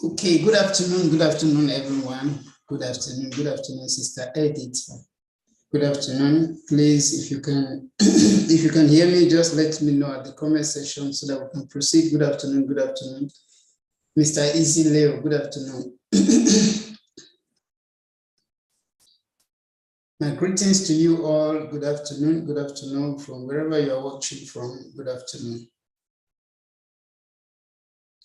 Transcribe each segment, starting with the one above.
Okay, good afternoon, everyone. Good afternoon, Sister Edith. Good afternoon. Please, if you can, if you can hear me, just let me know at the comment section so that we can proceed. Good afternoon, Mr. Easy Leo. Good afternoon. My greetings to you all. Good afternoon from wherever you are watching from. Good afternoon.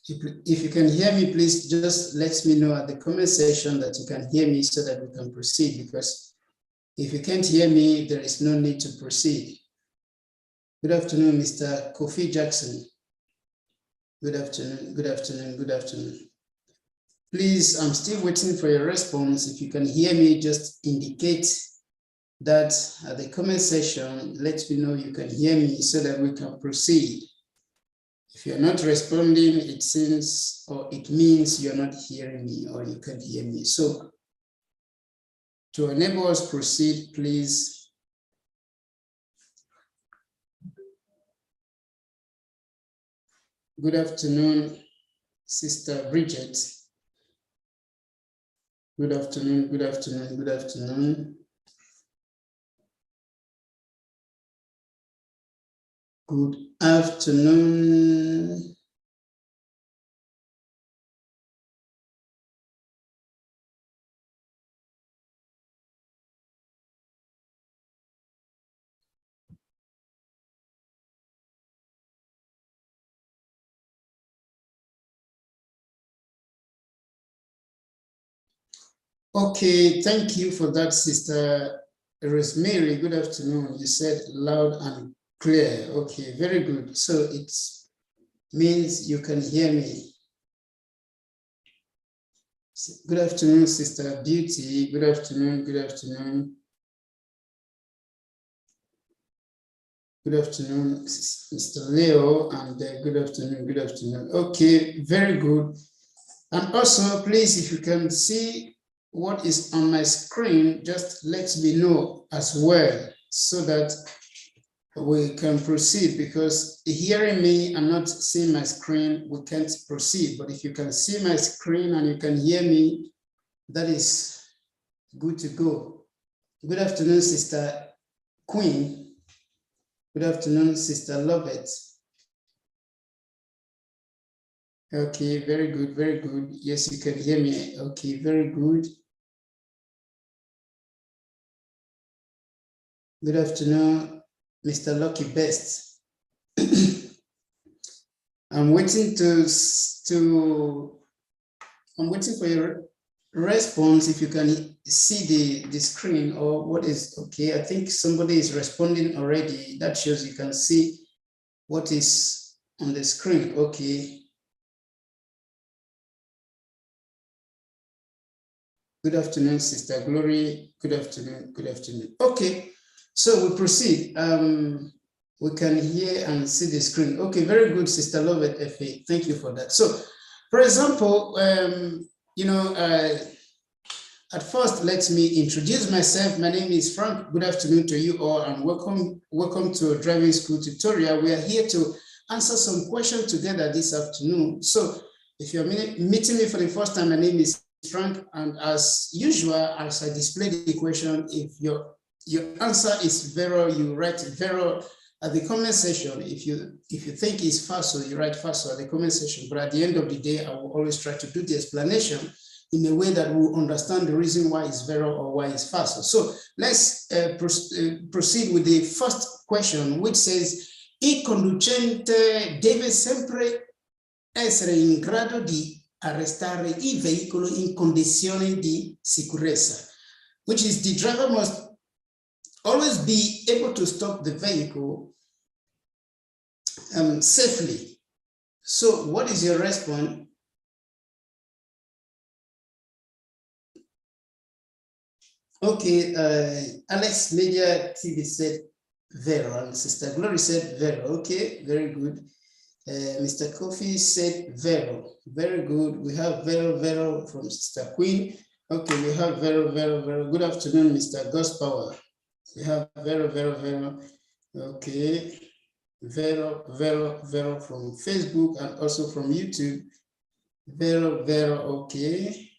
If you can hear me, please just let me know at the comment section that you can hear me so that we can proceed, because if you can't hear me, there is no need to proceed. Good afternoon, Mr. Kofi Jackson. Good afternoon. Please, I'm still waiting for your response. If you can hear me, just indicate that at the comment section. Let me know you can hear me so that we can proceed. If you're not responding, it seems, or it means you're not hearing me or you can't hear me. So to enable us proceed, please. Good afternoon, Sister Bridget. Good afternoon. Good afternoon. Okay, thank you for that, Sister Rosemary. Good afternoon. You said loud and clear. Okay, very good. So it means you can hear me. Good afternoon, Sister Beauty. Good afternoon. Good afternoon, Mr. Leo, and good afternoon. Okay, very good. And also, please, if you can see what is on my screen, just let me know as well so that we can proceed, because hearing me and not seeing my screen, we can't proceed. But if you can see my screen and you can hear me, that is good to go. Good afternoon, Sister Queen. Good afternoon, Sister Lovett. Okay, very good. Yes, you can hear me. Okay, very good. Good afternoon, Mr. Lucky Best. I'm waiting for your response. If you can see the screen or what is okay. I think somebody is responding already. That shows you can see what is on the screen. Okay. Good afternoon, Sister Glory. Good afternoon. Okay, so we proceed. We can hear and see the screen. Okay, very good, Sister Lovett FA. Thank you for that. So, for example, at first, let me introduce myself. My name is Frank. Good afternoon to you all, and welcome to a driving school tutorial. We are here to answer some questions together this afternoon. So, if you're meeting me for the first time, my name is Frank, and as usual, as I display the question, if your answer is Vero, you write Vero at the comment section. If you think it's FASO, you write FASO at the comment section. But at the end of the day, I will always try to do the explanation in a way that we'll understand the reason why it's Vero or why it's FASO. So let's proceed with the first question, which says, il conducente deve sempre essere in grado di arrestare il veicolo in condizioni di sicurezza, which is the driver must always be able to stop the vehicle safely. So what is your response? Okay, Alex Media TV said Vero, and Sister Glory said Vero. Okay, very good. Mr. Kofi said Vero. Very good. We have Vero from Sister Queen. Okay, we have Vero. Good afternoon, Mr. Gospower. We have Vero. Okay. Vero from Facebook and also from YouTube. Vero, vero, okay.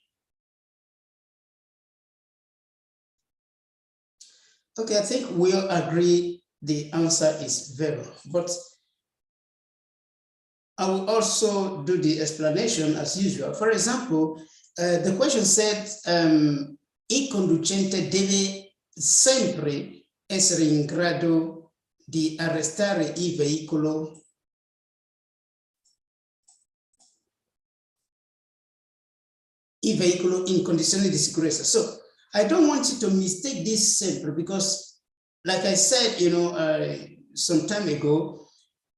Okay, I think we'll agree the answer is vero, but I will also do the explanation as usual. For example, the question said, il conducente deve sempre essere in grado di arrestare il veicolo in condizioni di sicurezza. So I don't want you to mistake this sempre because, like I said, some time ago,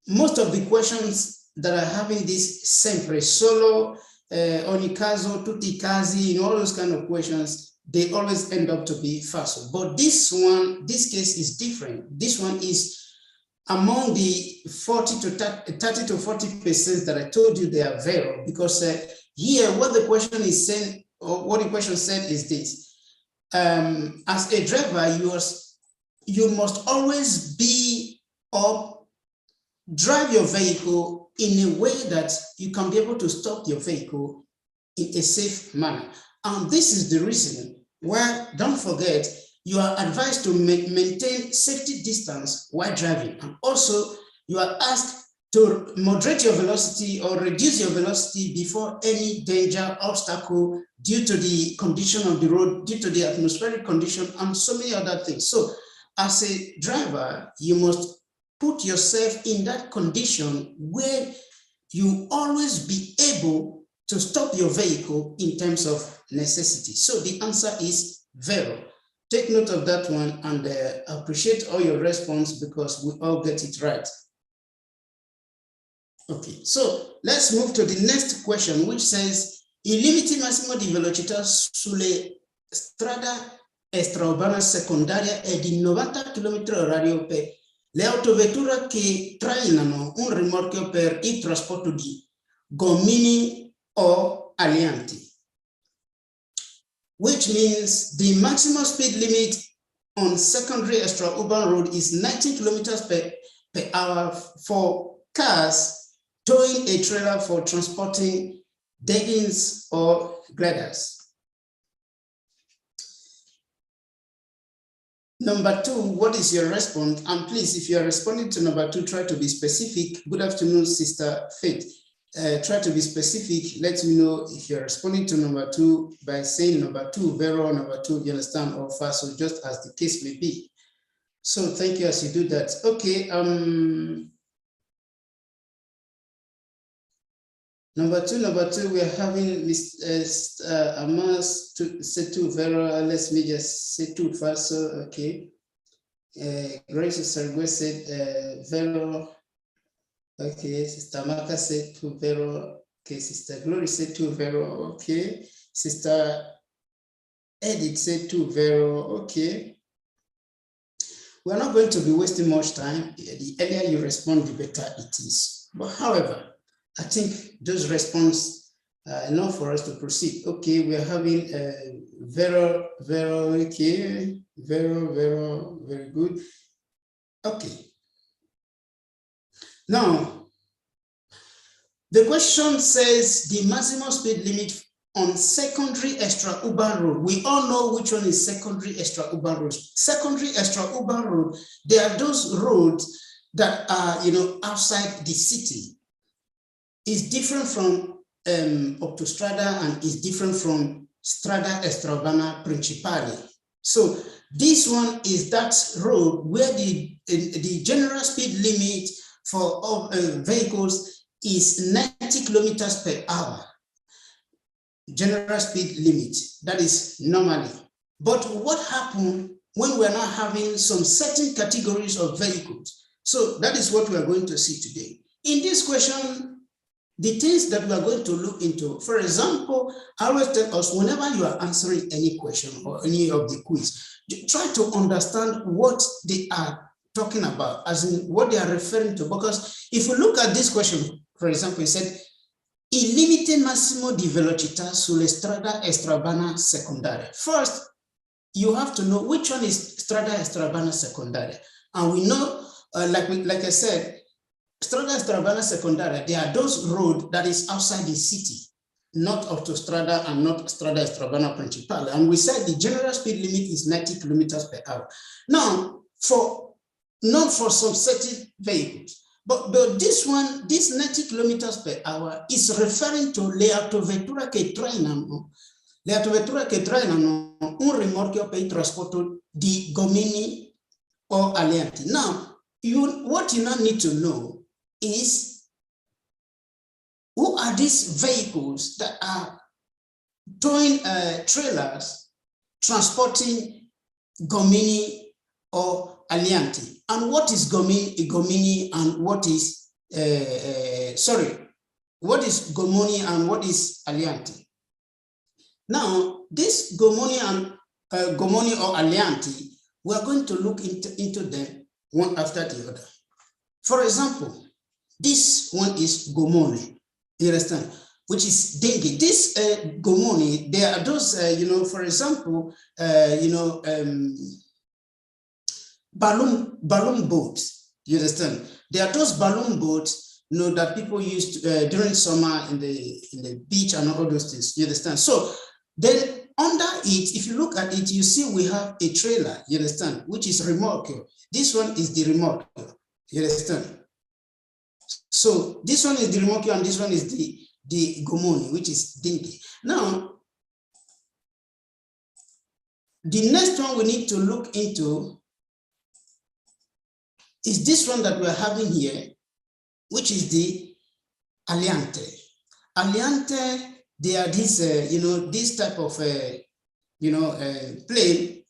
most of the questions that are having this sempre, solo, ogni caso, tutti i casi, all those kind of questions, they always end up to be falso. But this case is different. This one is among the 30 to 40% that I told you they are vero, because here what the question is saying, or what the question said is this: as a driver, you must always be up, drive your vehicle in a way that you can be able to stop your vehicle in a safe manner. And this is the reason why, don't forget, you are advised to maintain safety distance while driving. And also, you are asked to moderate your velocity or reduce your velocity before any danger, obstacle, due to the condition of the road, due to the atmospheric condition, and so many other things. So, as a driver, you must put yourself in that condition where you always be able to stop your vehicle in terms of necessity. So the answer is vero. Take note of that one, and appreciate all your response because we all get it right. Okay, so let's move to the next question, which says, il limite massimo di velocità sulle strade extraurbane secondarie è di 90 km/h per le autovetture che trainano un rimorchio per il trasporto di gommini o alianti, which means the maximum speed limit on secondary extra-urban road is 90 km/h for cars towing a trailer for transporting deckings or gliders. Number two, what is your response? And please, if you are responding to number two, try to be specific. Good afternoon, Sister Faith. Try to be specific. Let me know if you're responding to number two by saying number two, vero, number two, you understand, or falso, just as the case may be. So thank you as you do that. Okay. Number two, we are having Ms. Amas to say two vero. Let me just say two falso. Okay. Grace Sargue said vero. Okay, Sister Maka said two vero. Okay, Sister Glory said two vero. Okay, Sister Edith said two vero. Okay. We're not going to be wasting much time. The earlier you respond, the better it is. But however, I think those responses are enough for us to proceed. Okay, we are having vero, okay, vero, very good. Okay. Now, the question says the maximum speed limit on secondary extra-urban road. We all know which one is secondary extra-urban road. Secondary extra-urban road, they are those roads that are, outside the city. It's different from autostrada and is different from strada extraurbana principale. So this one is that road where the general speed limit for all vehicles is 90 km/h. General speed limit, that is normally. But what happens when we're not having some certain categories of vehicles? So that is what we are going to see today. In this question, the things that we are going to look into, for example, I always tell us whenever you are answering any question or any of the quiz, try to understand what they are talking about, as in what they are referring to. Because if you look at this question, for example, it said, il limite massimo di velocità sulle strade extraurbane secondarie. First, you have to know which one is strada extraurbana secondaria. And we know, like I said, strada extraurbana secondaria, they are those roads that is outside the city. not autostrada and not strada extraurbana principale. And we said the general speed limit is 90 kilometers per hour. Now, not for some certain vehicles, but this one, this 90 kilometers per hour is referring to le autovetture che trainano un rimorchio per il trasporto di gommini or alianti. Now, what you now need to know is who are these vehicles that are towing trailers transporting gommini or alianti, and what is gommini and what is what is gommini and what is alianti? Now, this gommini or alianti, we are going to look into them one after the other. For example, this one is gommoni, you understand, which is dinghy. This gommoni, there are those, for example, balloon boats, you understand? There are those balloon boats, that people use during summer in the beach and all those things, you understand? So then under it, if you look at it, you see we have a trailer, you understand, which is remorque. This one is the remorque, you understand? So this one is the remorque and this one is the gommoni, which is dinghy. Now, the next one we need to look into is this one that we're having here, which is the aliante. Aliante, they are this, this type of, plane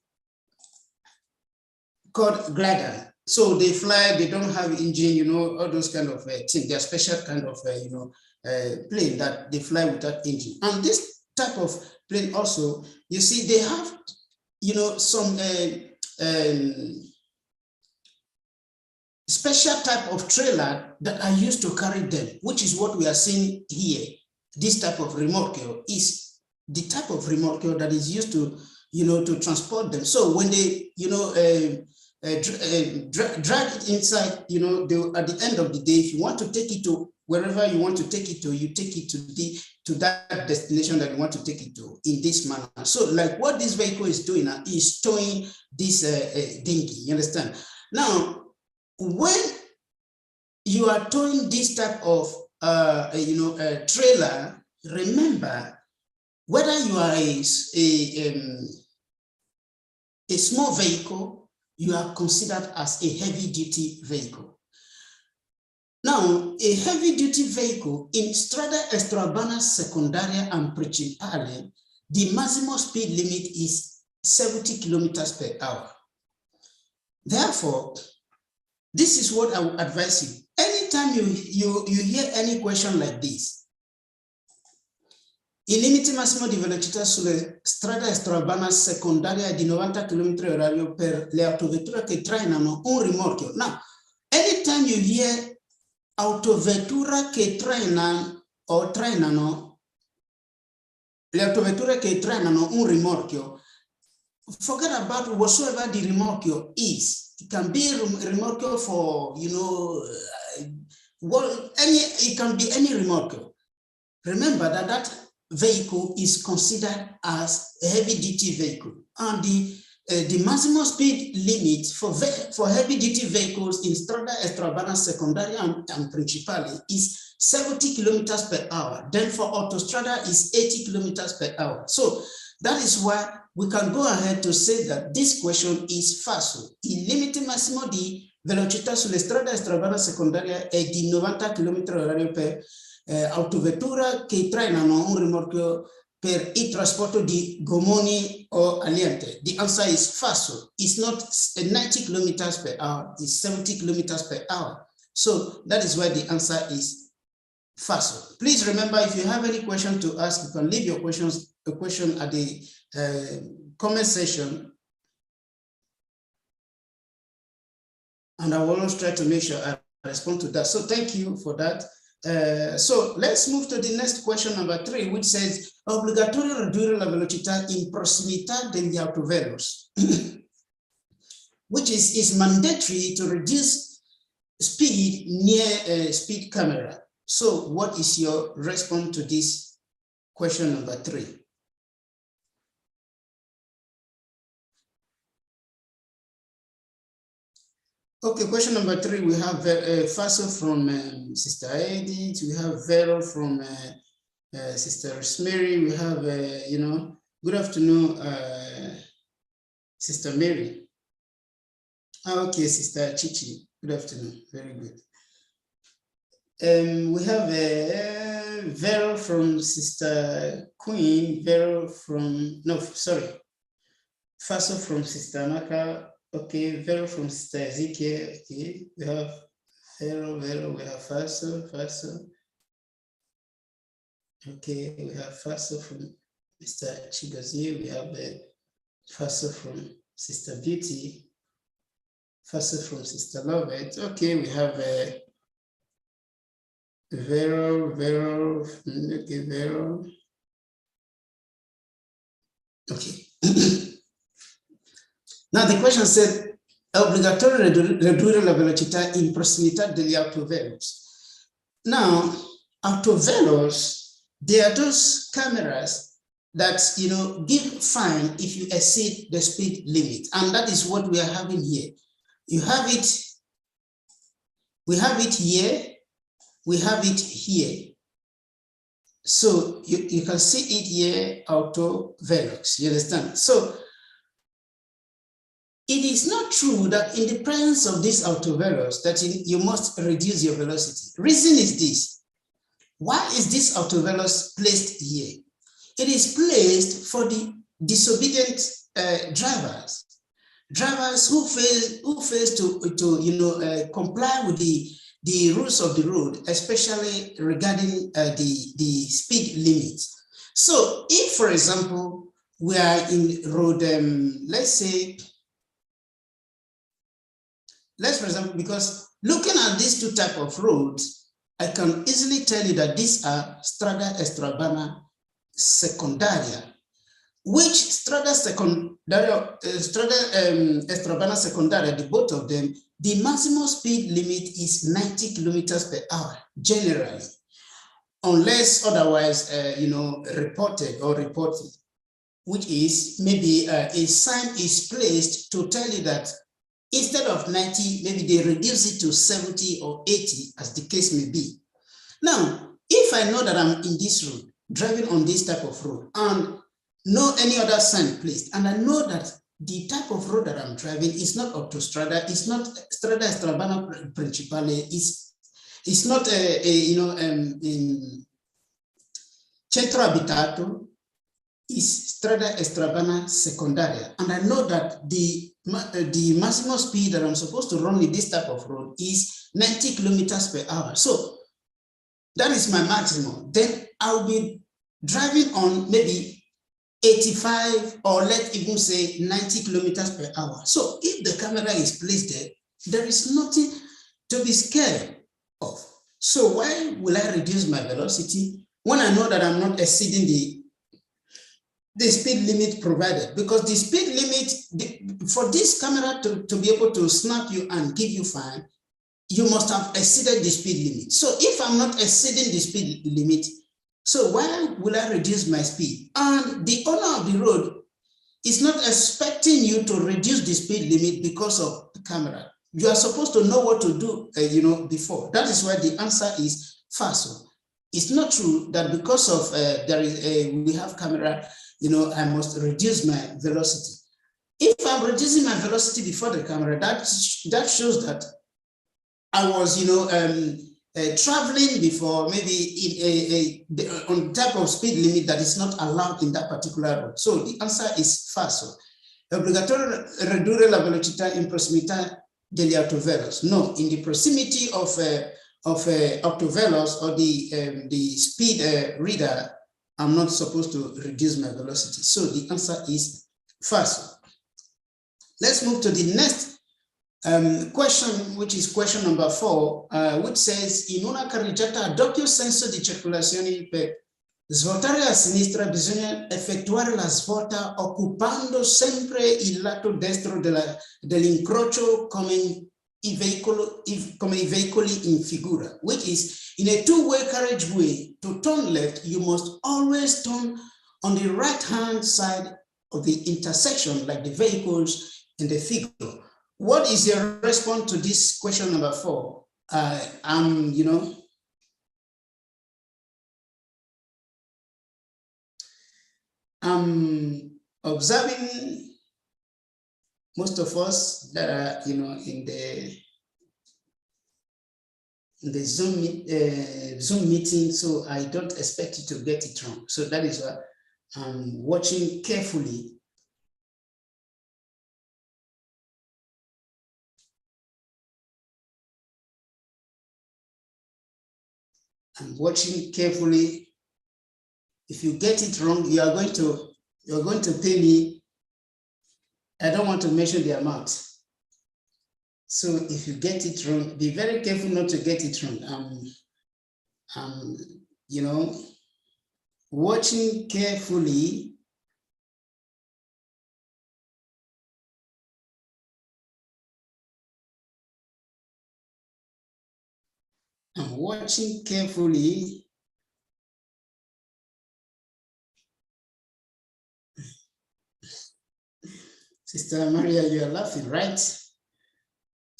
called glider. So they fly, they don't have engine, all those kind of things. They are special kind of, plane that they fly without engine. And this type of plane also, you see, they have, some special type of trailer that are used to carry them, which is what we are seeing here. This type of remorque is the type of remorque that is used to, to transport them. So when they, drag it inside, at the end of the day, if you want to take it to wherever you want to take it to, you take it to that destination that you want to take it to in this manner. So like what this vehicle is doing is towing this dinghy, you understand? Now, when you are towing this type of trailer, remember, whether you are a small vehicle, you are considered as a heavy-duty vehicle. Now, a heavy-duty vehicle in strada extraurbana secondaria and principale, the maximum speed limit is 70 kilometers per hour. Therefore, this is what I would advise you. Anytime you hear any question like this, il limite massimo di velocità sulle strade extraurbane secondarie di 90 km/h per le autovetture che trainano un rimorchio. Now, anytime you hear autovetture che trainano o trainano, le autovetture che trainano un rimorchio, forget about whatsoever the remorchio is. It can be a remorchio for, it can be any remorchio. Remember that vehicle is considered as a heavy-duty vehicle, and the maximum speed limit for heavy-duty vehicles in strada extraurbana secondaria and principale is 70 kilometers per hour. Then for autostrada is 80 kilometers per hour. So that is why we can go ahead to say that this question is falso. Il limite massimo di velocità sulle strade extraurbana secondaria è di 90 km/h per autovetture che trainano un rimorchio per il trasporto di gommoni o aliante. The answer is falso. It's not 90 kilometers per hour, it's 70 kilometers per hour. So that is why the answer is falso. Please remember, if you have any question to ask, you can leave your question at the comment section, and I will always try to make sure I respond to that. So thank you for that. So let's move to the next question, number 3, which says obbligatorio ridurre la velocità in prossimità degli autovelox, which is mandatory to reduce speed near a speed camera. So what is your response to this question number 3. Okay, question number 3, we have Faso from Sister Edith, we have Vero from Sister Rosemary, we have, good afternoon, Sister Mary. Okay, Sister Chichi, good afternoon, very good. We have Vero from Sister Queen, Faso from Sister Maka. Okay, Vero from Sister Ezekiel. Okay, we have Vero, we have Faso. Okay, we have Faso from Mr. Chigozie. We have Faso from Sister Beauty. Faso from Sister Lovett. Okay, we have Vero. Okay, Vero. Okay. Now the question said, obbligatori ridurre la velocità in prossimità degli autovelox. Now, autovelox, they are those cameras that give fine if you exceed the speed limit, and that is what we are having here. You have it. We have it here. We have it here. So you can see it here, autovelox. You understand? So it is not true that in the presence of this autovelox that you must reduce your velocity. Reason is this. Why is this autovelox placed here? It is placed for the disobedient drivers who fail to comply with the rules of the road, especially regarding the speed limit. So if, for example, we are in road, for example, because looking at these two types of roads, I can easily tell you that these are strada extraurbana secundaria, which strada extraurbana secundaria, the both of them, the maximum speed limit is 90 kilometers per hour, generally, unless otherwise, reported, which is maybe a sign is placed to tell you that instead of 90, maybe they reduce it to 70 or 80, as the case may be. Now, if I know that I'm in this road, driving on this type of road, and no any other sign placed, and I know that the type of road that I'm driving is not autostrada, it's not strada extraurbana principale, it's not in centro abitato, is strada extraurbana secundaria, and I know that the maximum speed that I'm supposed to run in this type of road is 90 kilometers per hour. So that is my maximum. Then I'll be driving on maybe 85, or let's even say 90 kilometers per hour. So if the camera is placed there, there is nothing to be scared of. So why will I reduce my velocity when I know that I'm not exceeding the speed limit provided? Because the speed limit, for this camera to be able to snap you and give you fine, you must have exceeded the speed limit. So if I'm not exceeding the speed limit, so why will I reduce my speed? And the owner of the road is not expecting you to reduce the speed limit because of the camera. You are supposed to know what to do, before. That is why the answer is Faso. It's not true that because of we have camera, I must reduce my velocity. If I'm reducing my velocity before the camera, that shows that I was, traveling before, maybe on type of speed limit that is not allowed in that particular road. So the answer is Faso. Obbligatori ridurre la velocità in prossimità degli autovelox. No, in the proximity of autovelox or the speed reader, I'm not supposed to reduce my velocity. So the answer is Faso. Let's move to the next question, which is question number 4, which says, in una carreggiata a doppio senso di circolazione per svoltare a sinistra bisogna effettuare la svolta occupando sempre il lato destro dell'incrocio come come veicoli in figura, which is in a two-way carriageway. To turn left, you must always turn on the right-hand side of the intersection, like the vehicles in the figure. What is your response to this question number 4? I'm observing most of us that are, in the Zoom meeting, so I don't expect you to get it wrong. So that is why I'm watching carefully. I'm watching carefully. If you get it wrong, you're going to pay me. I don't want to mention the amount. So if you get it wrong, be very careful not to get it wrong. Watching carefully. I'm watching carefully. Sister Maria, you are laughing, right?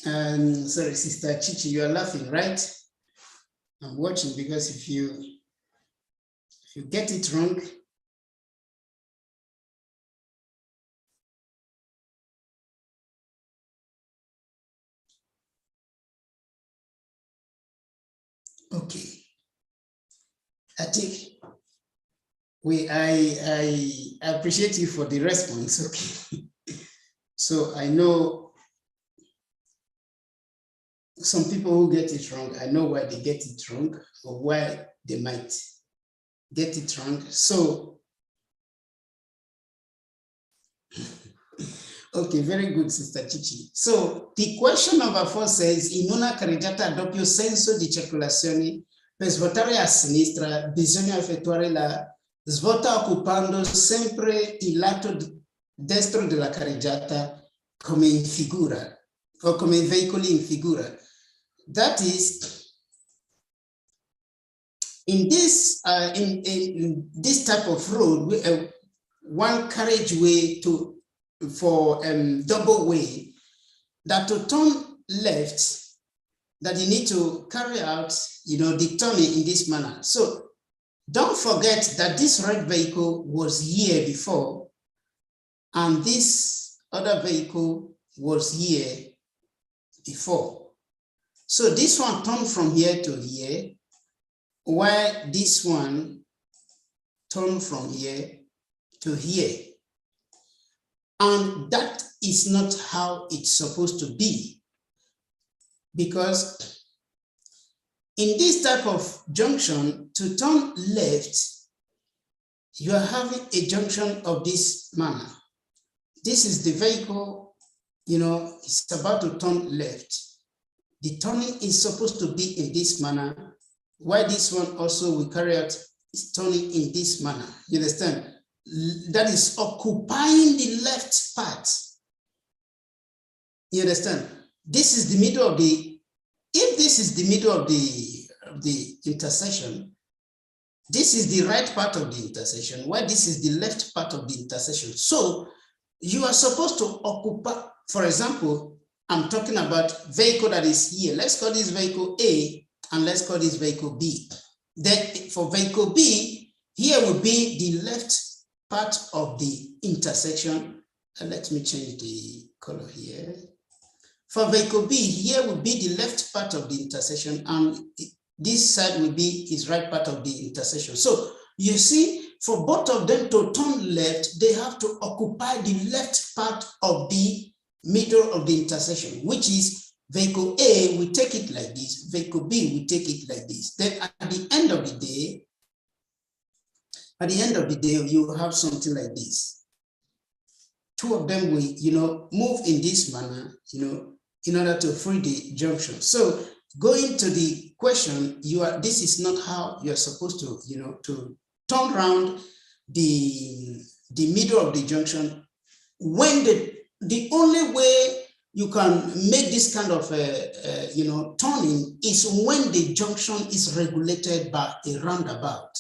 Sorry, Sister Chichi, you are laughing, right? I'm watching because if you get it wrong, okay. I think I appreciate you for the response, okay. So I know some people who get it wrong, I know why they get it wrong or why they might get it wrong. So, okay, very good, Sister Chichi. So the question number 4 says, in una carreggiata a doppio senso di circolazione, per svoltare a sinistra bisogna effettuare la svolta occupando sempre il lato destro della carreggiata come in figura, o come veicoli in figura. That is, in this type of road, one carriageway for double way, that to turn left, that you need to carry out, the turning in this manner. So don't forget that this red vehicle was here before, and this other vehicle was here before. So this one turned from here to here, while this one turned from here to here. And that is not how it's supposed to be. Because in this type of junction, to turn left, you are having a junction of this manner. This is the vehicle, it's about to turn left. The turning is supposed to be in this manner, while this one also will carry out is turning in this manner. You understand? That is occupying the left part. You understand? This is the middle of the, if this is the middle of the intersection, this is the right part of the intersection, while this is the left part of the intersection. So you are supposed to occupy, for example, I'm talking about vehicle that is here. Let's call this vehicle A, and let's call this vehicle B. Then for vehicle B, here will be the left part of the intersection. And let me change the color here. For vehicle B, here will be the left part of the intersection, and this side will be his right part of the intersection. So you see, for both of them to turn left, they have to occupy the left part of the middle of the intersection, which is vehicle A, we take it like this, vehicle B, we take it like this. Then at the end of the day, you have something like this. Two of them will, move in this manner, in order to free the junction. So going to the question, this is not how you're supposed to, to turn around the middle of the junction when the only way you can make this kind of turning is when the junction is regulated by a roundabout.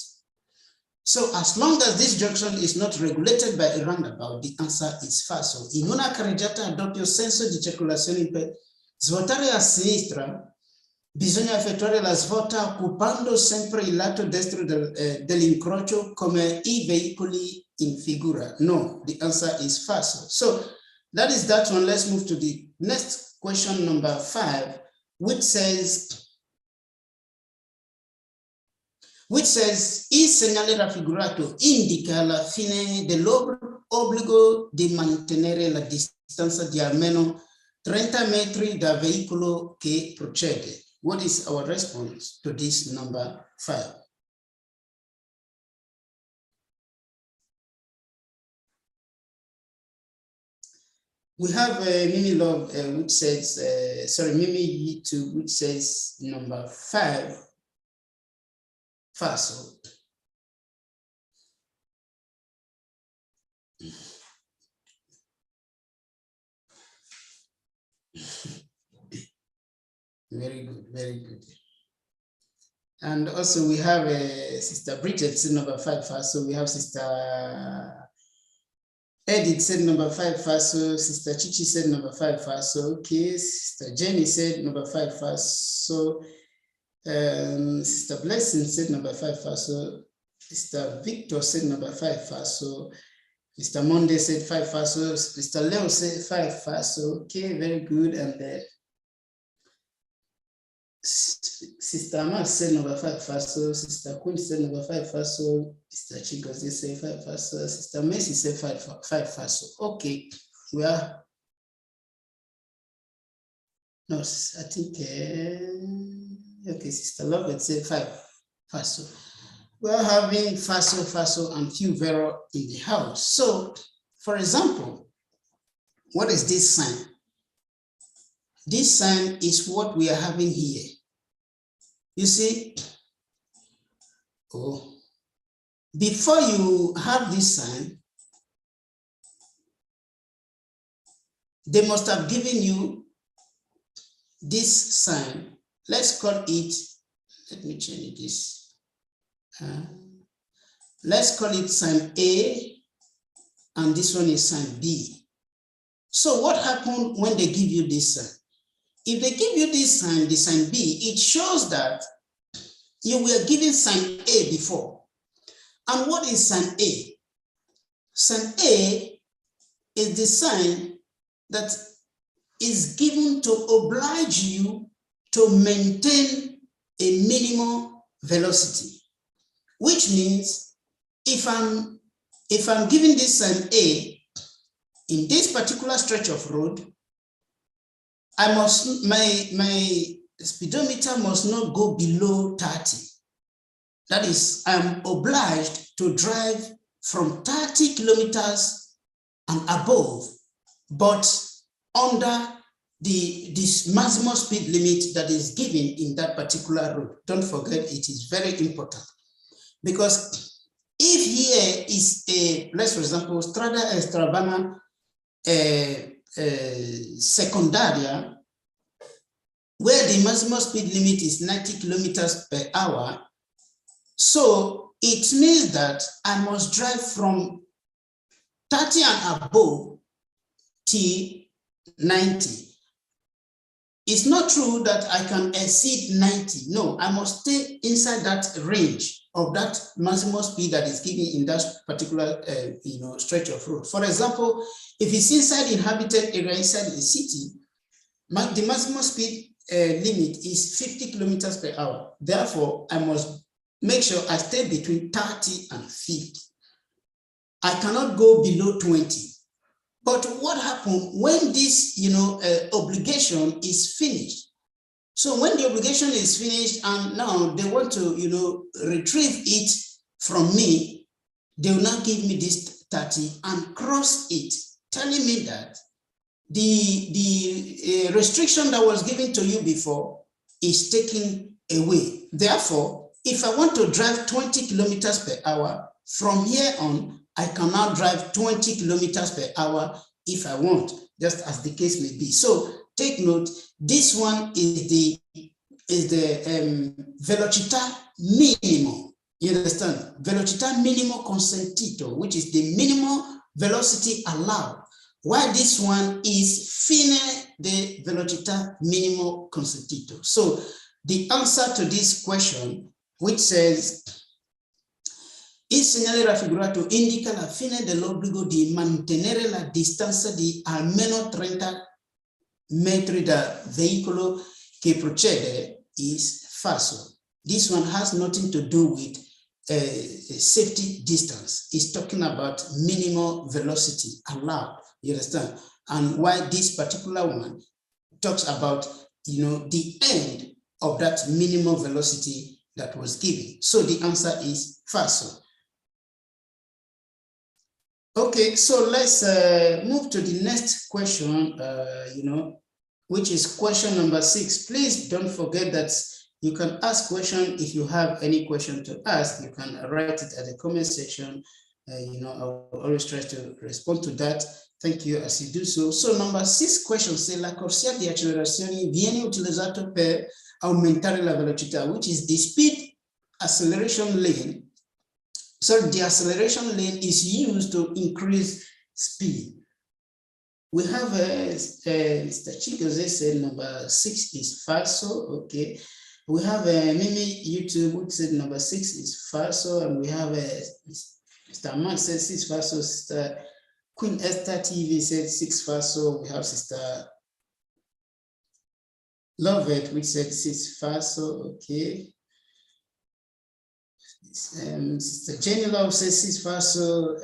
So as long as this junction is not regulated by a roundabout, the answer is false. So, in una carreggiata ad doppio senso di circolazione per svuotare a sinistra, bisogna effettuare la svolta occupando sempre il lato destro dell'incrocio come I veicoli in figura. No, the answer is false. So that is that one. Let's move to the next question, number 5, which says, il segnale raffigurato indica la fine dell'obbligo di mantenere la distanza di almeno 30 metri dal veicolo che procede. What is our response to this number 5? We have Mimi Love, which says, Mimi YouTube, which says number 5. False. Very good, very good. And also we have Sister Bridget said number 5 false. So we have Sister Edith said number 5 false. So Sister Chichi said number 5 false. So okay, Sister Jenny said number 5 false. So Sister Blessing said number 5 false. So Sister Victor said number 5 false. So Mr. Monday said 5 false. So Mr. Leo said 5 false. So okay, very good. And Sister Mas said number 5 false. So Sister Queen said number 5 false. So Mr. Chigozie said 5 false. So Sister Messi said 5 false. So okay, we are. No, I think. Okay, Sister Lovett said 5 false. We are having false, and few error in the house. So, for example, what is this sign? This sign is what we are having here. You see, before you have this sign, they must have given you this sign. Let's call it, let me change this. Let's call it sign A, and this one is sign B. So what happened when they give you this sign? If they give you this sign, the sign B, it shows that you were given sign A before. And what is sign A? Sign A is the sign that is given to oblige you to maintain a minimum velocity, which means if I'm giving this sign A in this particular stretch of road, I must, my speedometer must not go below 30. That is, I'm obliged to drive from 30 kilometers and above, but under this maximum speed limit that is given in that particular road. Don't forget, it is very important, because if here is a, let's for example, Strada Estrabana Secundaria, where the maximum speed limit is 90 kilometers per hour, so it means that I must drive from 30 and above to 90. It's not true that I can exceed 90. No, I must stay inside that range of that maximum speed that is given in that particular stretch of road. For example, if it's inside inhabited area, inside the city, the maximum speed limit is 50 kilometers per hour. Therefore, I must make sure I stay between 30 and 50. I cannot go below 20. But what happened when this, obligation is finished? So when the obligation is finished and now they want to, retrieve it from me, they will now give me this 30 and cross it, telling me that the restriction that was given to you before is taken away. Therefore, if I want to drive 20 kilometers per hour, from here on, I can now drive 20 kilometers per hour if I want, just as the case may be. So take note, this one is the velocità minimo. You understand? Velocità minimo consentito, which is the minimum velocity allowed. While this one is fine de velocità minimo consentito. So the answer to this question, which says, il segnale raffigurato indica la fine dell'obbligo di mantenere la distanza di almeno 30 metri da veicolo che procede, is falso. This one has nothing to do with safety distance. It's talking about minimum velocity allowed. You understand? And why this particular one talks about, the end of that minimum velocity that was given. So the answer is falso. Okay, so let's move to the next question, which is question number 6. Please don't forget that you can ask questions. If you have any question to ask, you can write it at the comment section. I'll always try to respond to that. Thank you as you do so. So number 6 question say la corsia di accelerazione viene utilizzato per aumentare la velocità, which is the speed acceleration lane. So the acceleration lane is used to increase speed. We have Mr. Chigoze said number 6 is falso. Okay. We have Mimi YouTube who said number 6 is falso, and we have Mr. Man said 6 falso. Sister Queen Esther TV said 6 falso. We have Sister Lovett which said 6 falso. Okay. Sister Jenny Love says 6 falso.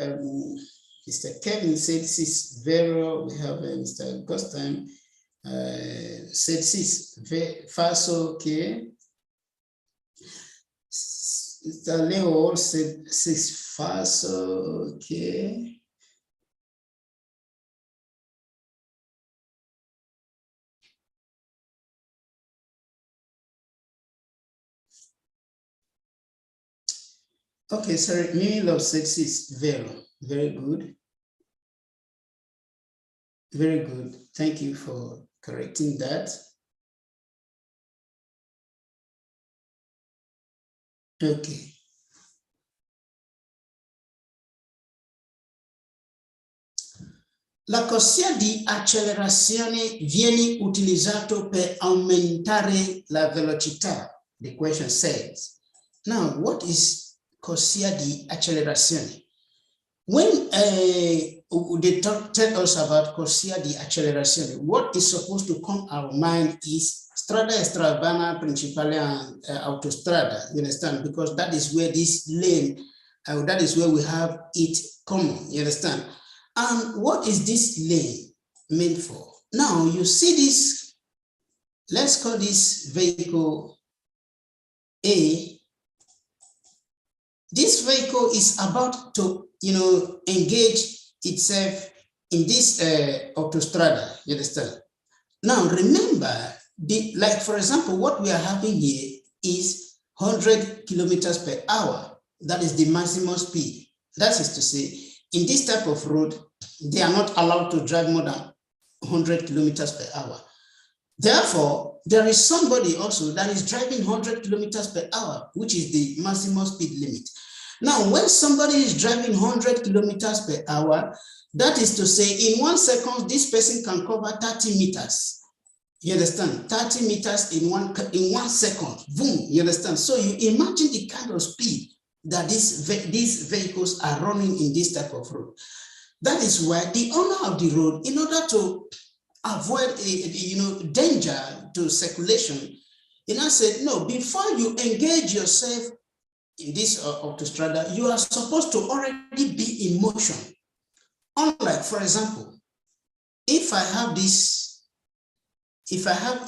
Mr. Kevin said 6 vero. We have Mr. Gostime said 6 falso. Okay. Mr. Leo said 6 falso. Okay. Okay, sorry, Mimi Love said 6 vero. Very good. Very good. Thank you for correcting that. Okay. La corsia di accelerazione viene utilizzato per aumentare la velocità. The question says. Now, what is corsia di accelerazione? When they tell us about corsia di accelerazione, what is supposed to come our mind is strada extraurbana principale and autostrada. You understand? Because that is where this lane, that is where we have it common. You understand? And what is this lane meant for? Now you see this. Let's call this vehicle A. This vehicle is about to, engage itself in this autostrada, you understand? Now, remember, like for example, what we are having here is 100 kilometers per hour. That is the maximum speed. That is to say, in this type of road, they are not allowed to drive more than 100 kilometers per hour. Therefore, there is somebody also that is driving 100 kilometers per hour, which is the maximum speed limit. Now, when somebody is driving 100 kilometers per hour, that is to say, in 1 second, this person can cover 30 meters. You understand? 30 meters in one second. Boom, you understand? So you imagine the kind of speed that these vehicles are running in this type of road. That is why the owner of the road, in order to avoid danger to circulation, said, no, before you engage yourself in this autostrada, you are supposed to already be in motion. Unlike, for example, if I have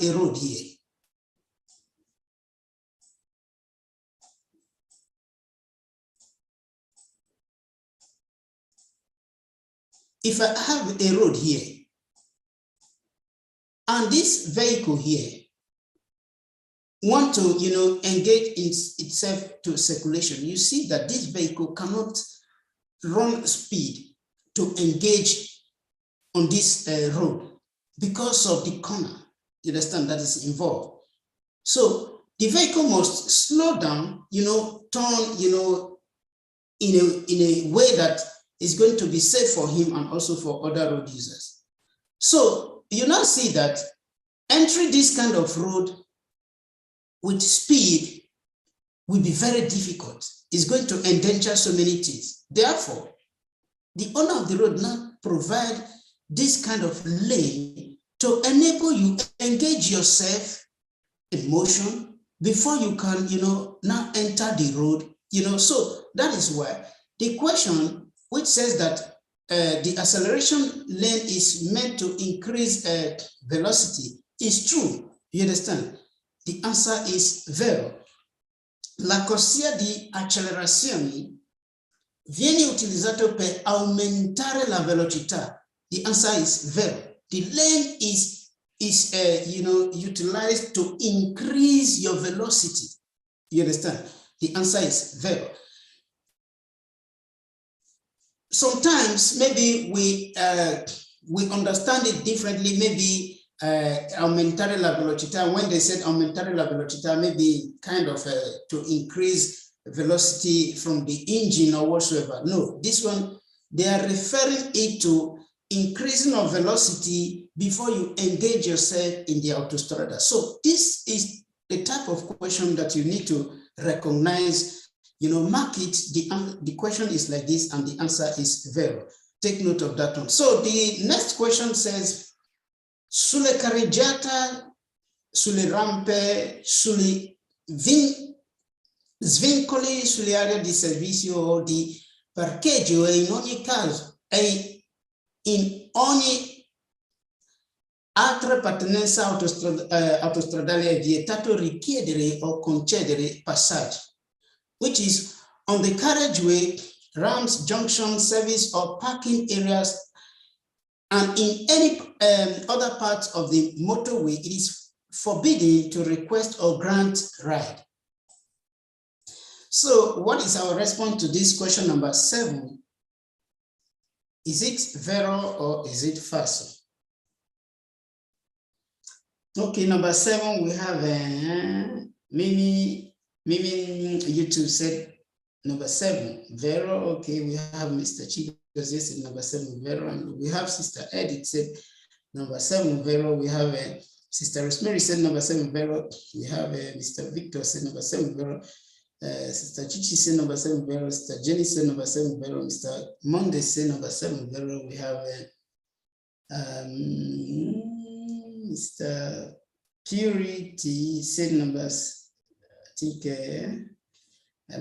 a road here, if I have a road here, and this vehicle here want to, engage itself to circulation, you see that this vehicle cannot run speed to engage on this road because of the corner, you understand, that is involved. So the vehicle must slow down, turn, in a way that is going to be safe for him and also for other road users. So you now see that entering this kind of road with speed will be very difficult. It's going to endanger so many things. Therefore, the owner of the road now provide this kind of lane to enable you engage yourself in motion before you can, now enter the road, So that is why the question which says that the acceleration lane is meant to increase velocity is true. You understand? The answer is vero. La corsia di accelerazione viene utilizzato per aumentare la velocità. The answer is vero. The lane is utilized to increase your velocity. You understand? The answer is vero. Sometimes maybe we understand it differently. Maybe aumentare la velocità, when they said aumentare la velocità, maybe kind of to increase velocity from the engine or whatsoever. No, this one, they are referring it to increasing of velocity before you engage yourself in the autostrada. So this is the type of question that you need to recognize, mark it. The question is like this and the answer is vero. Take note of that one. So the next question says, sulle carreggiate, sulle rampe, sugli svincoli, sulle aree di servizio o di parcheggio e in ogni caso, e in ogni altra pertinenza autostradale è vietato richiedere o concedere passaggi, which is on the carriageway, ramps, junctions, service or parking areas, and in any other parts of the motorway, it is forbidden to request or grant ride. So what is our response to this question number 7? Is it vero or is it falso? Okay, number 7, we have Mimi YouTube said number 7, vero. Okay, we have Mr. Chico said number 7, vero. And we have Sister Edith said number 7, vero. We have Sister Rosemary said number 7, vero. We have Mr. Victor said number 7, vero. Sister Chichi said number 7, vero. Sister Jenny said number 7, vero. Mr. Monday said number 7, vero. We have Mr. Purity said numbers, I think,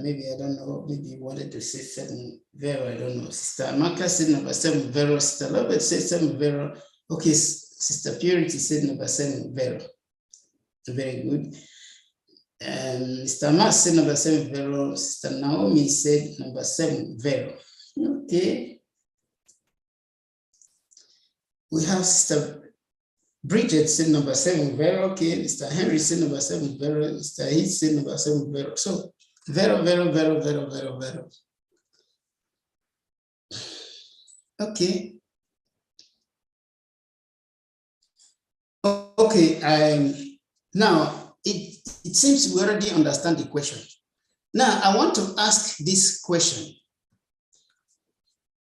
maybe, I don't know, maybe he wanted to say 7, vero, I don't know. Sister Amaka said number 7, vero. Sister Robert said 7, vero. Okay, Sister Purity said number 7, vero. Very good. Mr. Mas said number 7, vero. Sister Naomi said number 7, vero. Okay. We have Sister Bridget said number 7, vero. Okay. Mr. Henry said number 7, vero. Mr. Heath said number 7, vero. So, vero, vero, vero, vero, vero, vero. Okay. Okay. Now, it seems we already understand the question. Now, I want to ask this question.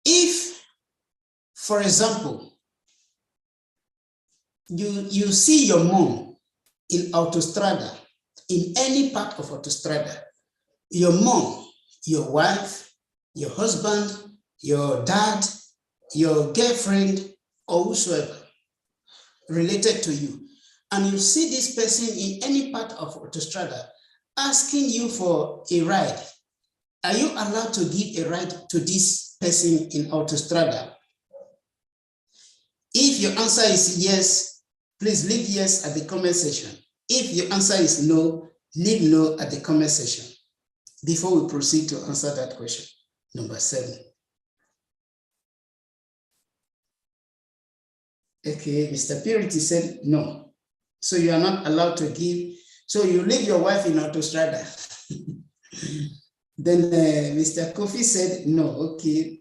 If, for example, you see your mom in autostrada, in any part of autostrada, your mom, your wife, your husband, your dad, your girlfriend, or whosoever related to you, and you see this person in any part of autostrada asking you for a ride, are you allowed to give a ride to this person in autostrada? If your answer is yes, please leave yes at the comment section. If your answer is no, leave no at the comment section before we proceed to answer that question, number 7. Okay, Mr. Purity said no. So you are not allowed to give. So you leave your wife in autostrada. Then Mr. Kofi said no. Okay,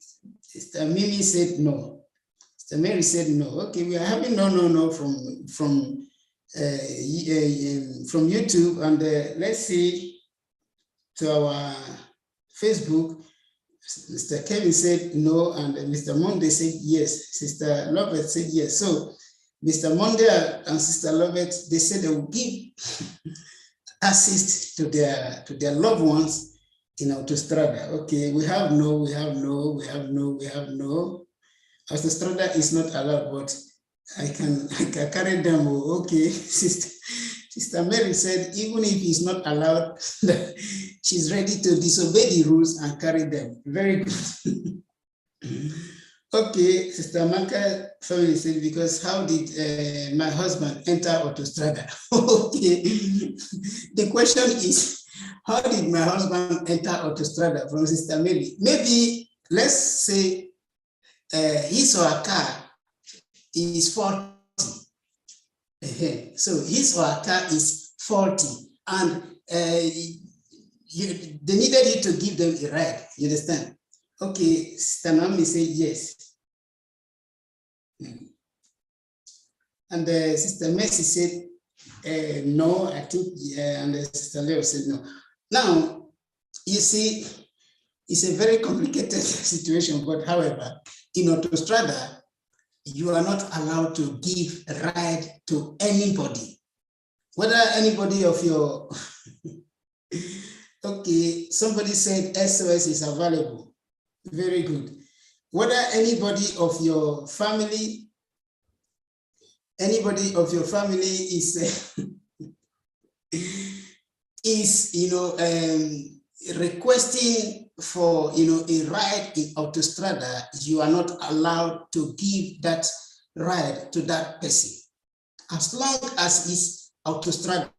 Mr. Mimi said no. Sister Mary said no. Okay, we are having no from YouTube, and let's see to our Facebook. Mr. Kevin said no, and Mr. Monday said yes. Sister Lovett said yes. So Mr. Monday and Sister Lovett, they said they will give assist to their loved ones in Autostrada. Okay, we have no, we have no, we have no, we have no. Autostrada is not allowed, but I can carry them. Okay, Sister Mary said even if it's not allowed, she's ready to disobey the rules and carry them. Very good. Okay, Sister Manka family said, because how did my husband enter Autostrada? Okay, the question is, how did my husband enter Autostrada from Sister Mary? Maybe, let's say his or her car is 40. So his or her car is 40, and they needed you to give them a ride, you understand? Okay, Sister Naomi said yes. And Sister Mercy said no, I think, and Sister Leo said no. Now, you see, it's a very complicated situation, but however, in Autostrada, you are not allowed to give a ride to anybody, whether anybody of your, okay, somebody said SOS is available. Very good. Whether anybody of your family is requesting for a ride in Autostrada, you are not allowed to give that ride to that person, as long as it's Autostrada.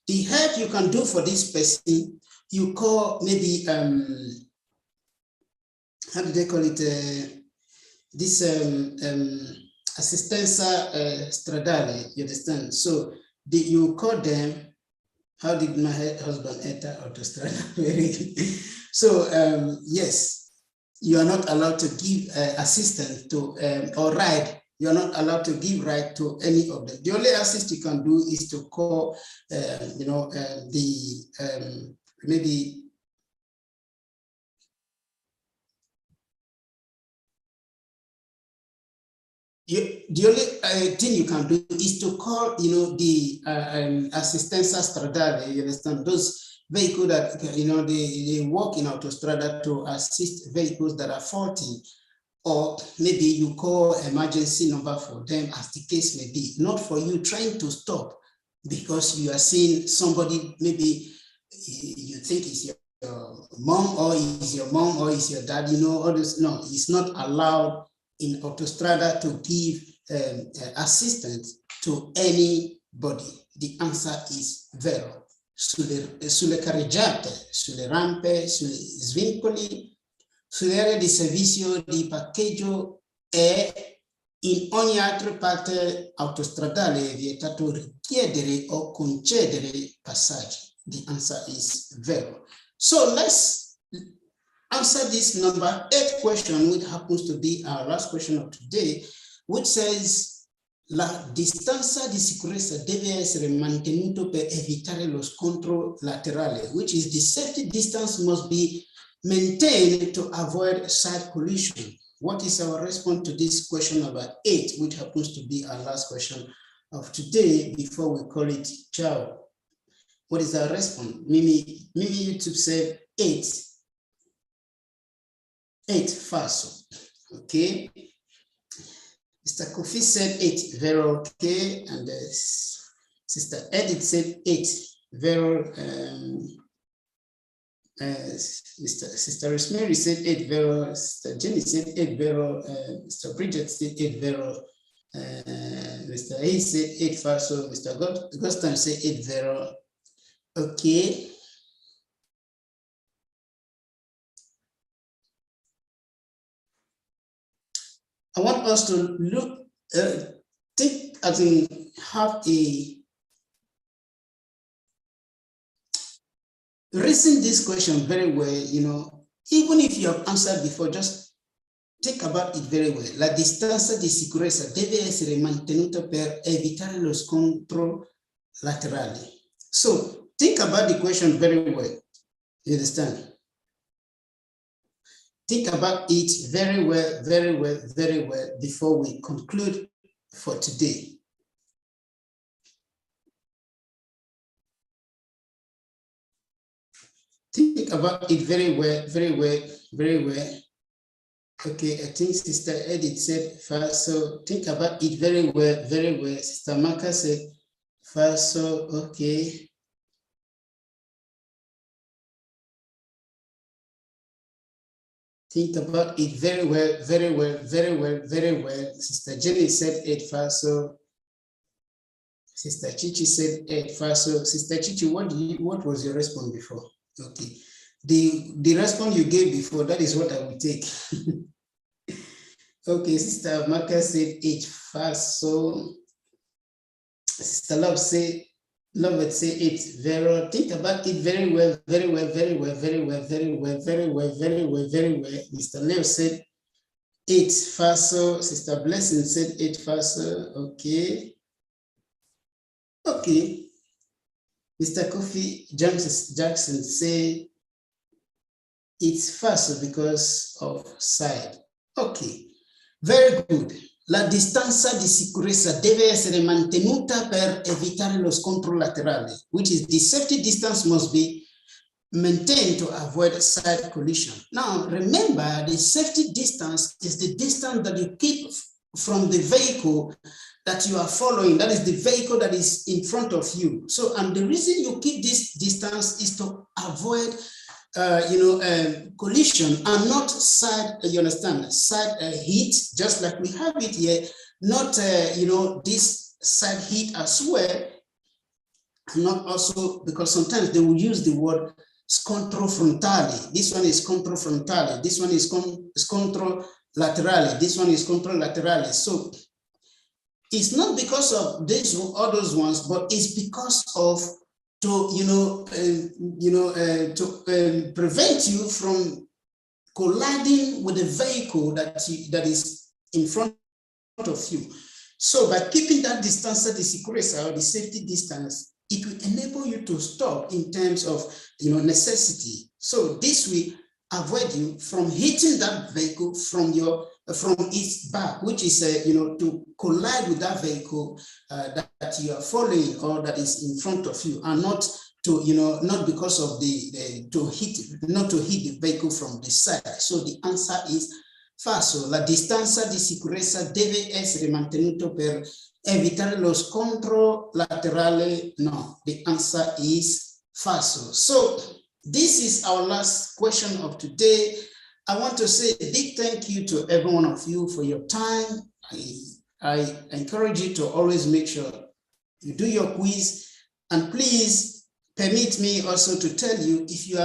The help you can do for this person, you call maybe how do they call it, this assistenza stradale, you understand? So you call them. How did my husband enter Autostrada? Very good. So yes, you are not allowed to give assistance to or ride. You are not allowed to give ride to any of them. The only assist you can do is to call, maybe. The only thing you can do is to call, the assistenza stradale. You understand? Those vehicles that, they work in Autostrada to assist vehicles that are faulty, or maybe you call emergency number for them, as the case may be. Not for you trying to stop because you are seeing somebody, maybe you think it's your mom, or is your mom, or is your dad, all this. No, it's not allowed in Autostrada to give assistance to anybody. The answer is vero. Sulle carreggiate, sulle rampe, sugli svincoli, sulle aree di servizio di parcheggio e in ogni altra parte autostradale è vietato richiedere o concedere passaggi. The answer is vero. So let's answer this number 8 question, which happens to be our last question of today, which says la distanza di sicurezza deve essere mantenuto per evitare lo scontro laterale, which is the safety distance must be maintained to avoid side collision. What is our response to this question number 8, which happens to be our last question of today before we call it ciao? What is our response? Mimi YouTube said 8. 8 falso. Okay. Mr. Kofi said 8, very okay. And Sister Edith said 8, very Sister Rosemary said 8, very Sister Jenny said 8, very Mr. Bridget said 8, very Mr. A said 8 falso. Mr. Gostan said 8, very okay. I want us to look, think, as in have a reason this question very well. Even if you have answered before, just Think about it very well. La distanza di sicurezza deve essere mantenuta per evitare lo scontro laterale. So think about the question very well. You understand? Think about it very well, very well, very well before we conclude for today. Think about it very well, very well, very well. Okay, I think Sister Edith said first, so think about it very well, very well. Sister Maka said first, so okay. Think about it very well, very well, very well, very well. Sister Jenny said it first, so Sister Chichi said it first. So Sister Chichi, what was your response before? Okay. The response you gave before, that is what I will take. Okay, Sister Maka said it first. So Sister Love said, Love say it very, think about it very well, very well, very well, very well, very well, very well, very well, very well. Mr. Leo said it first. So Sister Blessing said it first. Okay. Okay. Mr. Kofi Jackson said it's fast because of side. Okay, very good. La distanza di sicurezza deve essere mantenuta per evitare lo scontro laterale, which is the safety distance must be maintained to avoid side collision. Now, remember, the safety distance is the distance that you keep from the vehicle that you are following. That is the vehicle that is in front of you. So, and the reason you keep this distance is to avoid collision and not side, you understand, side heat, just like we have it here, not, this side heat as well, not also, because sometimes they will use the word scontro frontale. This one is scontro frontale. This one is scontro laterale. This one is scontro laterale. So it's not because of this or those ones, but it's because of to prevent you from colliding with a vehicle that is in front of you. So by keeping that distance di sicurezza or the safety distance, it will enable you to stop in terms of necessity. So this will avoid you from hitting that vehicle from its back, which is to collide with that vehicle that you are following or that is in front of you, and not to not because of not to hit the vehicle from the side. So the answer is falso. La distanza di sicurezza deve essere mantenuto per evitare lo scontro laterale. No, the answer is falso. So this is our last question of today. I want to say a big thank you to every one of you for your time. I encourage you to always make sure you do your quiz, and please permit me also to tell you if you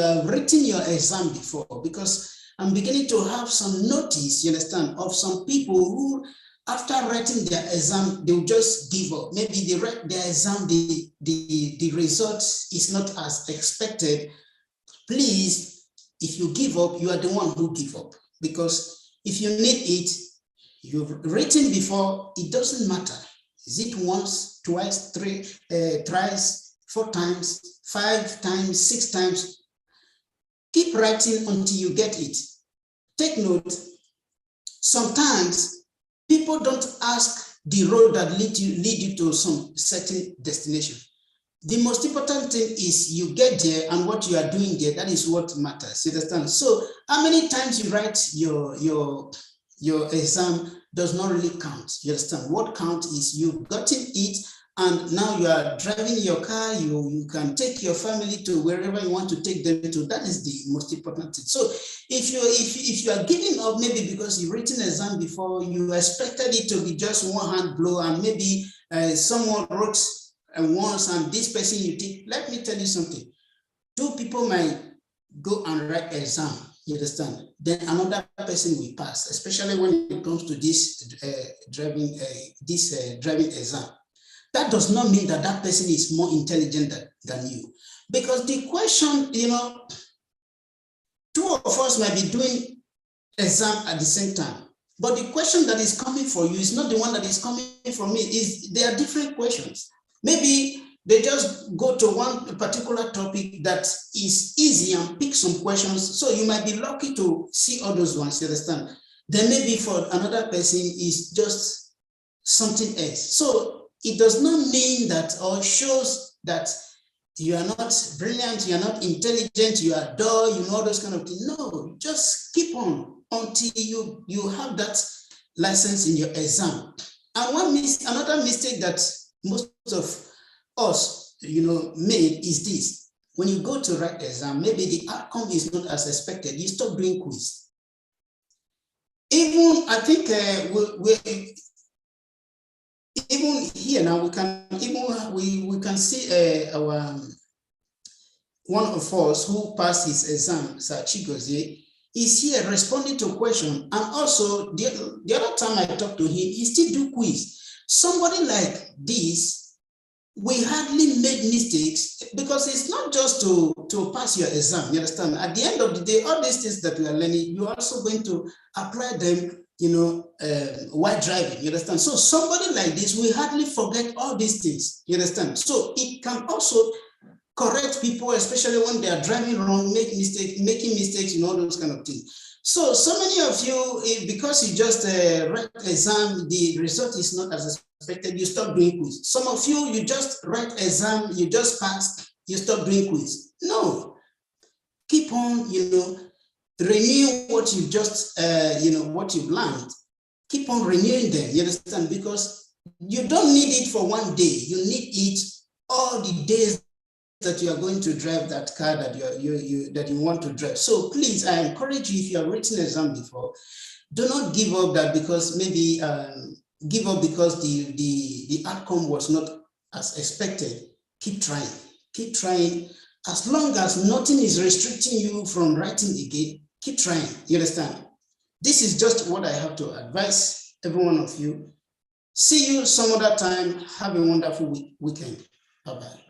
have written your exam before, because I'm beginning to have some notice, you understand, of some people who, after writing their exam, they'll just give up. Maybe they write their exam, the result is not as expected. Please, if you give up, you are the one who give up. Because if you need it, you've written before, it doesn't matter. Is it once, twice, thrice, 4 times, 5 times, 6 times? Keep writing until you get it. Take note, sometimes people don't ask the road that lead you to some certain destination. The most important thing is you get there, and what you are doing there, that is what matters. You understand? So how many times you write your exam does not really count. You understand? What counts is you've gotten it, and now you are driving your car, you can take your family to wherever you want to take them to. That is the most important thing. So if you are giving up, maybe because you've written an exam before, you expected it to be just one hand blow, and maybe someone wrote once and this person you take, let me tell you something. 2 people might go and write exam, you understand? Then another person will pass, especially when it comes to this driving exam. That does not mean that that person is more intelligent than you. Because the question, 2 of us might be doing exam at the same time. But the question that is coming for you is not the one that is coming for me. They are different questions. Maybe they just go to one particular topic that is easy and pick some questions. So you might be lucky to see all those ones, you understand? Then maybe for another person is just something else. So it does not mean that or shows that you are not brilliant, you are not intelligent, you are dull, you know, all those kind of things. No, just keep on until you have that license in your exam. And another mistake that most of us, made is this. When you go to write exam, maybe the outcome is not as expected. You stop doing quiz. Even, I think, even here now, we can see our one of us who passed his exam, Sir Chigozie, is here responding to a question. And also, the other time I talked to him, he still do quiz. Somebody like this, we hardly made mistakes because it's not just to pass your exam, you understand? At the end of the day, all these things that we are learning, you're also going to apply them, while driving, you understand? So somebody like this, we hardly forget all these things, you understand? So it can also correct people, especially when they are driving wrong, making mistakes, all those kind of things. So many of you, because you just write exam, the result is not as expected, you stop doing quiz. Some of you, you just write exam, you just pass, you stop doing quiz. No, keep on, renew what you've just, what you've learned. Keep on renewing them, you understand? Because you don't need it for one day, you need it all the days that you are going to drive that car that you want to drive. So please, I encourage you, if you have written an exam before, do not give up that because maybe give up because the outcome was not as expected. Keep trying. As long as nothing is restricting you from writing again, keep trying. You understand? This is just what I have to advise every one of you. See you some other time. Have a wonderful weekend. Bye-bye.